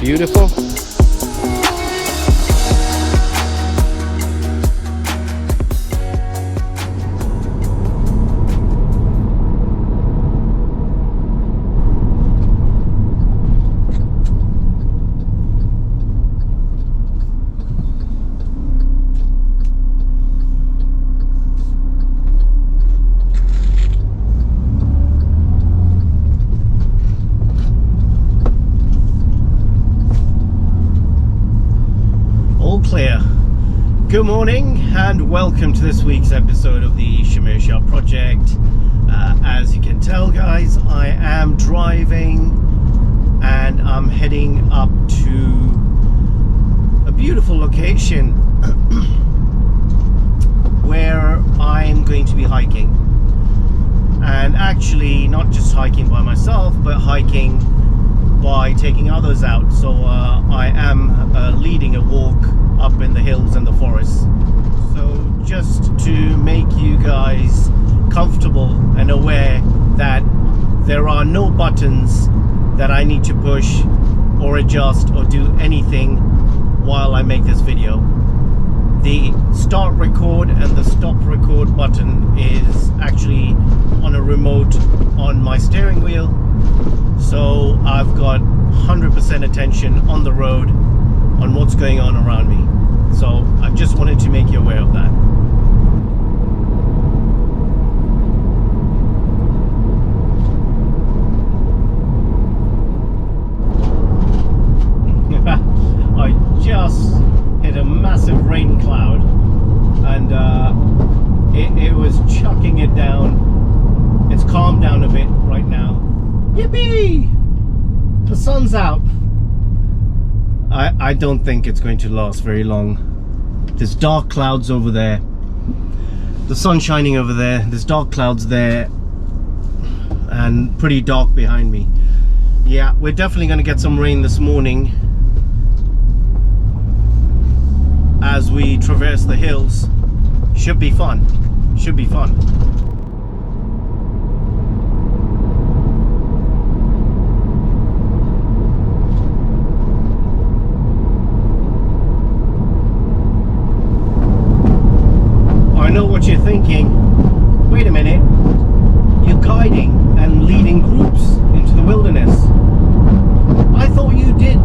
Beautiful. Clear. Good morning and welcome to this week's episode of the Shamir Shah Project. As you can tell, guys, I am driving and I'm heading up to a beautiful location where I'm going to be hiking, and actually not just hiking by myself but hiking by taking others out. So I am leading a walk up in the hills and the forests. So just to make you guys comfortable and aware that there are no buttons that I need to push or adjust or do anything while I make this video. The start record and the stop record button is actually on a remote on my steering wheel, so I've got 100% attention on the road on what's going on around me. So I just wanted to make you aware of that. I just hit a massive rain cloud, and it was chucking it down. It's calmed down a bit right now. Yippee! The sun's out. I don't think it's going to last very long. There's dark clouds over there. The sun's shining over there. There's dark clouds there and pretty dark behind me. Yeah, we're definitely going to get some rain this morning as we traverse the hills. Should be fun. Should be fun. You're thinking, wait a minute, you're guiding and leading groups into the wilderness. I thought you did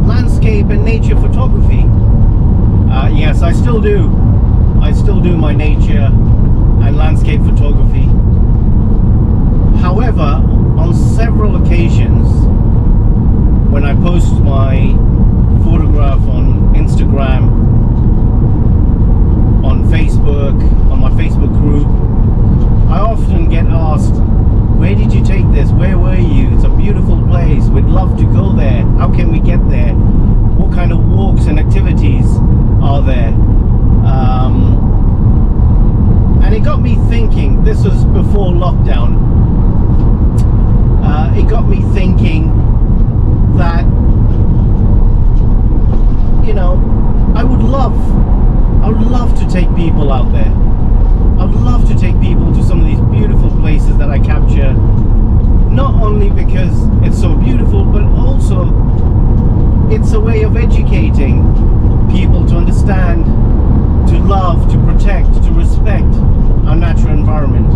landscape and nature photography. Yes, I still do. I still do my nature and landscape photography. However, on several occasions, when I post my photograph on Instagram, on Facebook, on my Facebook group, I often get asked, where did you take this? Where were you? It's a beautiful place. We'd love to go there. How can we get there? What kind of walks and activities are there? And it got me thinking, this was before lockdown, it got me thinking that, you know, I would love to take people out there. I would love to take people to some of these beautiful places that I capture, not only because it's so beautiful, but also it's a way of educating people to understand, to love, to protect, to respect our natural environment.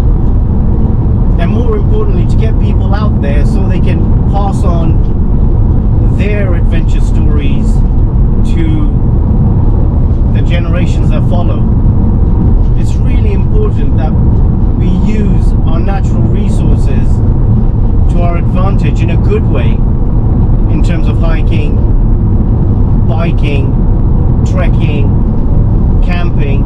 And more importantly, to get people out there so they can pass on their adventure stories to the generations that follow. It's really important that we use our natural resources to our advantage in a good way, in terms of hiking, biking, trekking, camping,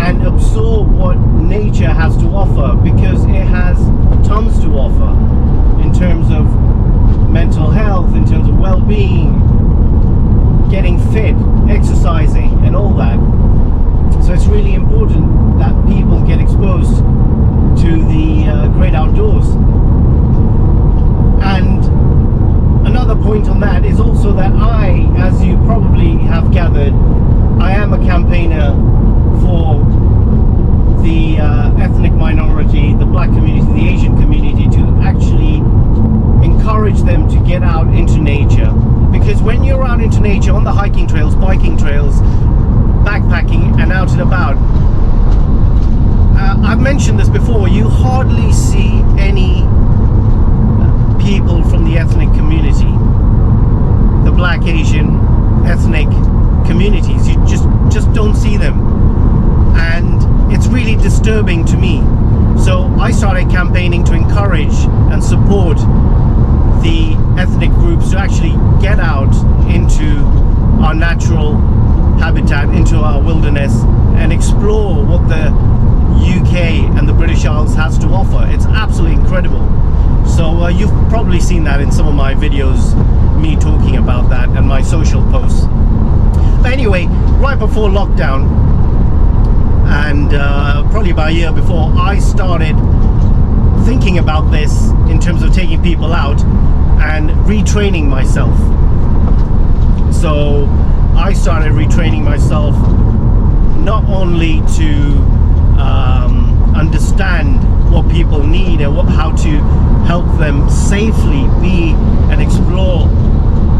and absorb what nature has to offer, because it has tons to offer in terms of mental health, in terms of well-being, getting fit, exercising, and all that. So it's really important that people get exposed to the great outdoors. And another point on that is also that I, as you probably have gathered, I am a campaigner for the ethnic minority, the black community, the Asian community, to actually nature, on the hiking trails, biking trails, backpacking, and out and about. I've mentioned this before, you hardly see any people from the ethnic community, the Black, Asian, ethnic communities. You just don't see them, and it's really disturbing to me. So I started campaigning to encourage and support the ethnic groups to actually get out into our natural habitat, into our wilderness, and explore what the UK and the British Isles has to offer. It's absolutely incredible. So you've probably seen that in some of my videos, me talking about that, and my social posts. But anyway, right before lockdown, and probably about a year before, I started thinking about this in terms of taking people out and retraining myself. So I started retraining myself not only to understand what people need and how to help them safely be and explore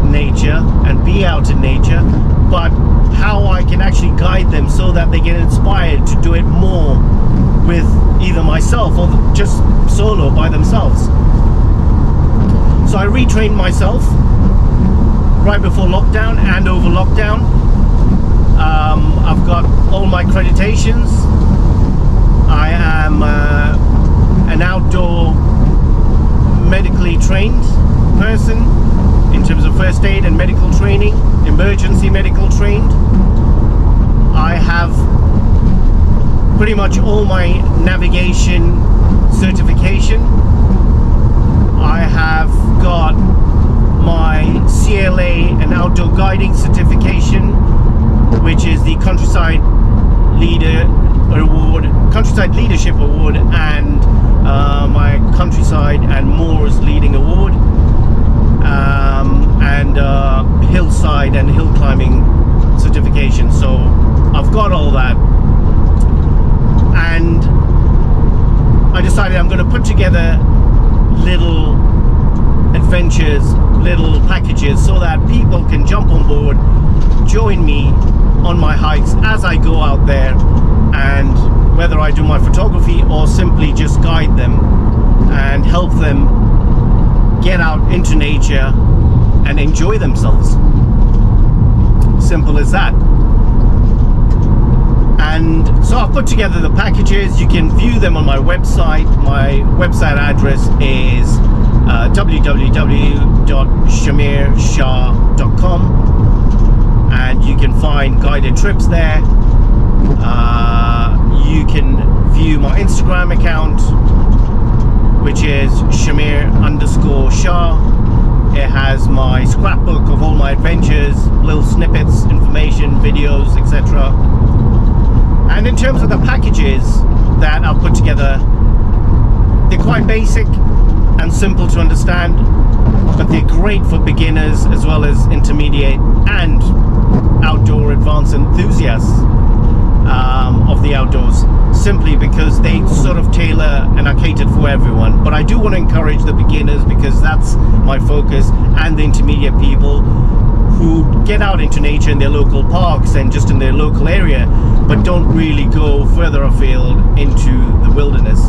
nature and be out in nature, but how I can actually guide them so that they get inspired to do it more with either myself or just solo by themselves. So I retrained myself right before lockdown and over lockdown. I've got all my accreditations. I am an outdoor medically trained person in terms of first aid and medical training, emergency medical trained. I have pretty much all my navigation certification. I have got my CLA and outdoor guiding certification, which is the Countryside Leadership Award, and my Countryside and Moors Leading Award, and hillside and hill climbing certification. So I've got all that, and I decided I'm going to put together little adventures, little packages, so that people can jump on board, join me on my hikes as I go out there, and whether I do my photography or simply just guide them and help them get out into nature and enjoy themselves. Simple as that. And so I've put together the packages. You can view them on my website. My website address is www.shamirshah.com, and you can find guided trips there. You can view my Instagram account, which is Shamir_Shah. It has my scrapbook of all my adventures, little snippets, information, videos, etc. And in terms of the packages that I've put together, they're quite basic and simple to understand, but they're great for beginners as well as intermediate and outdoor advanced enthusiasts of the outdoors, simply because they sort of tailor and are catered for everyone. But I do want to encourage the beginners, because that's my focus, and the intermediate people who get out into nature in their local parks and just in their local area, but don't really go further afield into the wilderness.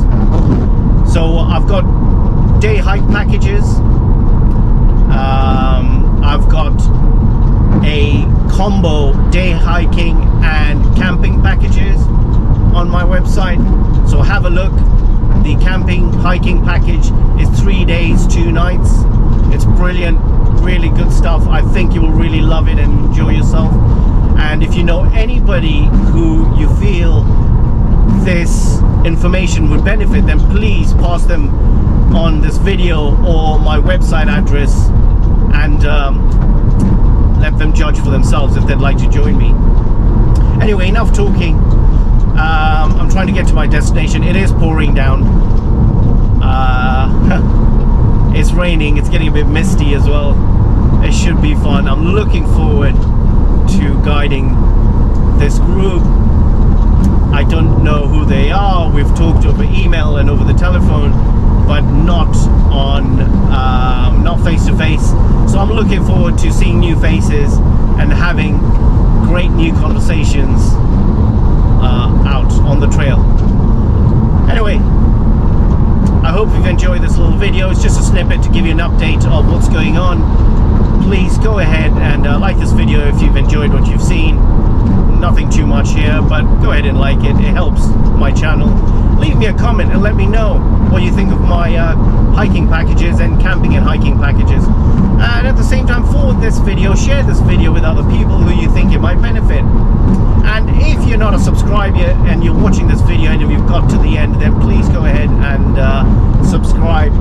So I've got day hike packages. I've got a combo day hiking and camping packages on my website, so have a look. The camping hiking package is 3 days 2 nights. It's brilliant, really good stuff. I think you will really love it and enjoy yourself. And if you know anybody who you feel this information would benefit, then please pass them on this video or my website address, and let them judge for themselves if they'd like to join me. Anyway, enough talking. I'm trying to get to my destination. It is pouring down. It's raining. It's getting a bit misty as well. It should be fun. I'm looking forward to guiding this group. I don't know who they are. We've talked over email and over the telephone, but not on not face to face. So I'm looking forward to seeing new faces and having great new conversations out on the trail. Anyway, I hope you've enjoyed this little video. It's just a snippet to give you an update of what's going on. Please go ahead and like this video if you've enjoyed what you've seen. Nothing too much here, but go ahead and like it. It helps my channel. Leave me a comment and let me know what you think of my hiking packages and camping and hiking packages. And at the same time, forward this video, share this video with other people who you think it might benefit. And if you're not a subscriber and you're watching this video and if you've got to the end, then please go ahead and subscribe